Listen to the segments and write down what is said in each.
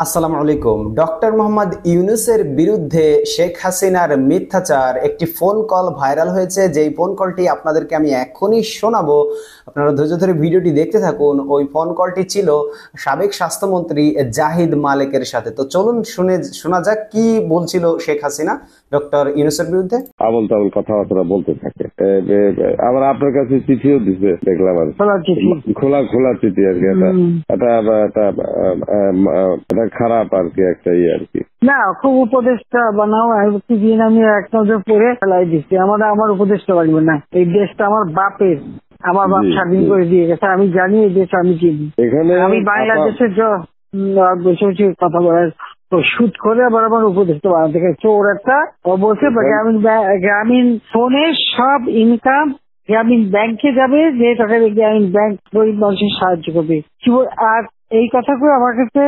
আসসালামু আলাইকুম। ডক্টর মোহাম্মদ ইউনূসের বিরুদ্ধে শেখ হাসিনার মিথ্যাচার একটি ফোন কল ভাইরাল হয়েছে, যেই ফোন কলটি আপনাদেরকে আমি এখনই শোনাবো। আপনারা ধৈর্য ধরে ভিডিওটি দেখতে থাকুন। ওই ফোন কলটি ছিল সাবেক স্বাস্থ্যমন্ত্রী জাহিদ মালেকের সাথে। তো চলুন শোনা যাক কি বলছিল শেখ হাসিনা ডক্টর ইউনূসের বিরুদ্ধে। আবল তাবল কথাবার্তা বলতে থাকে। আবার আপনার কাছে চিঠিও দিচ্ছে দেখলাম, আর খোলা চিঠি আর কি। এটা খারাপ আর কি, একটা আর কি। না, খুব উপদেশটা বানাও দিন আমি এক নজর পরে ফেলাই দিচ্ছি। আমার উপদেশটা লাগবে না। এই দেশটা আমার বাপের, আমার বাপ স্বাধীন করে দিয়ে গেছে। আমি জানি এই দেশ আমি চিনি। এখানে আমি বাংলাদেশের বসে বসে কথা বলার শুট করে আবার আমার উপদেশটা বানাতে গেছে। ওর একটা বলছে গ্রামীণ ফোনে সব ইনকাম গ্রামীণ ব্যাংকে যাবে, যে টাকা গ্রামীণ ব্যাংক গরিব মানুষের সাহায্য করবে। আর এই কথা করে আমার কাছে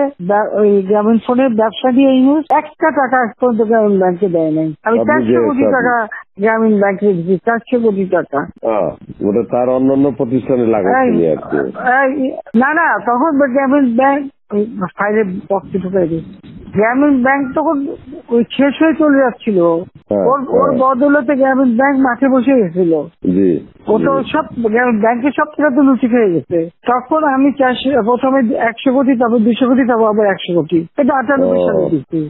ওই গ্রামীণ ফোনের ব্যবসা দিয়ে ইউজ একটা টাকা পর্যন্ত গ্রামীণ ব্যাংকে দেয় নাই। আমি 400 কোটি টাকা গ্রামীণ ব্যাংকে দিচ্ছি, 400 কোটি টাকা। ওটা তার অন্যান্য প্রতিষ্ঠানে লাগাচ্ছি আর কি। না, তখন গ্রামীণ ব্যাংক ফাইলে বক্সে ঢুকাই দিই। গ্রামীণ ব্যাংক তখন ওই শেষ হয়ে চলে যাচ্ছিল। ওর বদলতে গ্রামীণ ব্যাংক মাঠে বসে গেছিল। ও তো সব ব্যাংকের সব টাকা তো লুচি খেয়ে গেছে। তখন আমি প্রথমে 100 কোটি, তারপর 200 কোটি, তারপর আবার 100 কোটি, এটা 98 সালে দিচ্ছি,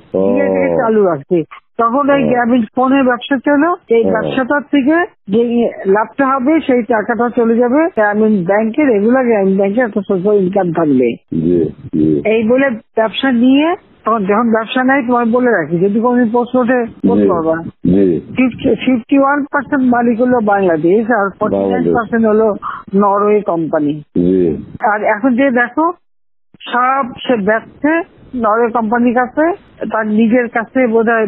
চালু রাখছি। তখন এই গ্রামীণ ফোনের ব্যবসা ছিল। এই ব্যবসাটার থেকে যে লাভটা হবে সেই টাকাটা চলে যাবে গ্রামীণ ব্যাংকে, রেগুলার গ্রামীণ ব্যাংকে একটা সোশ্যাল ইনকাম থাকবে। এই বলে ব্যবসা নিয়ে তখন যখন ব্যবসা নেই, তোমার বলে রাখি, যদি কোনদিন প্রশ্ন ওঠে বলতে পারবা, 51% মালিক হলো বাংলাদেশ আর 49% হলো নরওয়ে কোম্পানি। আর এখন যে দেখো সব সে ব্যবসা নরওয়ে কোম্পানির কাছে, তার নিজের কাছে বোধহয়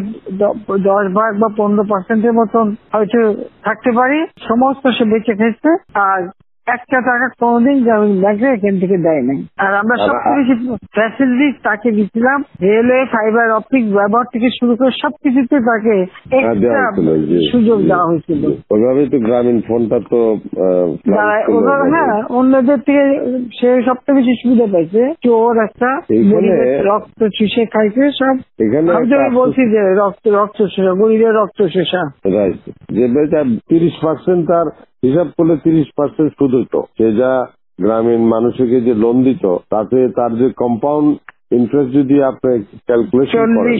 10 ভাগ বা 15% মতন হয়তো থাকতে পারে। সমস্ত সে বেঁচে খেয়েছে, আর একটা টাকা কোনদিন গ্রামীণ ব্যাংকে এখান থেকে দেয় নাই। আর আমরা সবচেয়ে বেশি ফ্যাসিলিটি তাকে দিচ্ছিলাম। রেলওয়ে, ফাইবার অপটিক ব্যবহার থেকে শুরু করে সবকিছুতে তাকে এক্সট্রা সুযোগ দেওয়া হয়েছিল। ওইভাবেই তো গ্রামীণ ফোনটা তো অন্যদের থেকে সে সবচেয়ে বেশি সুবিধা পাইছে। চোর একটা রক্ত চুষে খাইছে সব। আমি বলছি যে রক্ত শোষা, গরিবের রক্ত শোষা। যে 30% তার হিসাব করলে 30% সুদ হইতো। সে যা গ্রামীণ মানুষকে যে লোন দিত, তাতে তার যে কম্পাউন্ড ইন্টারেস্ট যদি আপনি ক্যালকুলেশন করেন,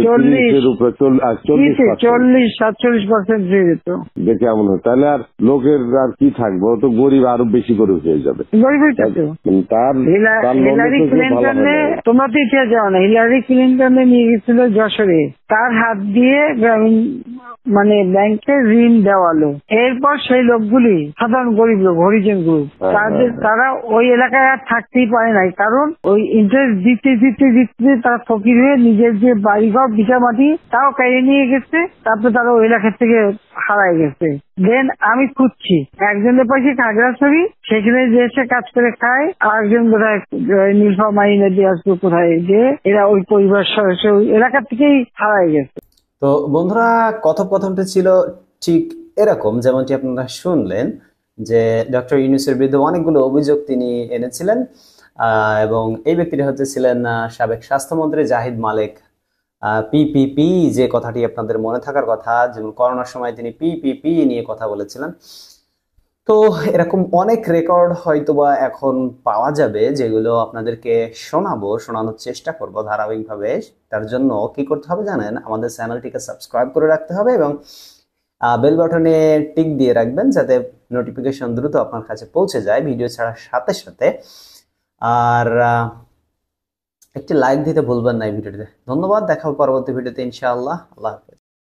40-47% হয়ে যেত। দেখে এমন হয়, তাহলে আর লোকের আর কি থাকবে, ও তো গরিব আরো বেশি করে হয়ে যাবে। তোমরা তো ইতিহাস যাও না, হিলারি ক্লিন্টনে নিয়ে গেছিল যশোরে, তার হাত দিয়ে গ্রামীণ ব্যাংকে ঋণ দেওয়ালো। এরপর সেই লোকগুলি সাধারণ গরিব লোক, হরিজন গ্রুপ, তারা ওই এলাকায় আর থাকতেই পারে নাই, কারণ ওই ইন্টারেস্ট দিতে তারা ফকির হয়ে নিজের যে বাড়িঘর ভিটা মাটি তাও কেড়ে নিয়ে গেছে। তারপরে তারা ওই এলাকা থেকে হারাই গেছে। দেন আমি খুঁজছি একজনের পাশে খাগড়াছড়ি, সেখানে যে এসে কাজ করে খায়, আর একজন বোধহয় নীলফামারী নদী আসবে কোথায়, যে এরা ওই পরিবার সদস্য ওই এলাকা থেকেই হারাই গেছে। তো বন্ধুরা, কথোপকথনটি ছিল ঠিক এরকম যেমনটি আপনারা শুনলেন, যে ডক্টর ইউনূসের বিরুদ্ধে অনেকগুলো অভিযোগ তিনি এনেছিলেন, এবং এই ব্যক্তিটা ছিলেন সাবেক স্বাস্থ্যমন্ত্রী জাহিদ মালেক। পিপিপি যে কথাটি আপনাদের মনে থাকার কথা, যেমন করোনার সময় তিনি পিপিপি নিয়ে কথা বলেছিলেন। তো এরকম অনেক রেকর্ড হয়তোবা এখন পাওয়া যাবে, যেগুলো আপনাদেরকে শোনানোর চেষ্টা করব ধারাবাহিকভাবে। তার জন্য কি করতে হবে জানেন, আমাদের চ্যানেলটিকে সাবস্ক্রাইব করে রাখতে হবে এবং বেল বাটনে টিক দিয়ে রাখবেন, যাতে নোটিফিকেশন দ্রুত আপনার কাছে পৌঁছে যায় ভিডিও ছাড়ার সাথে সাথে। আর একটি লাইক দিতে ভুলবেন না এই ভিডিওটিতে। ধন্যবাদ, দেখা হবে পরবর্তী ভিডিওতে ইনশাআল্লাহ। আল্লাহ হাফেজ।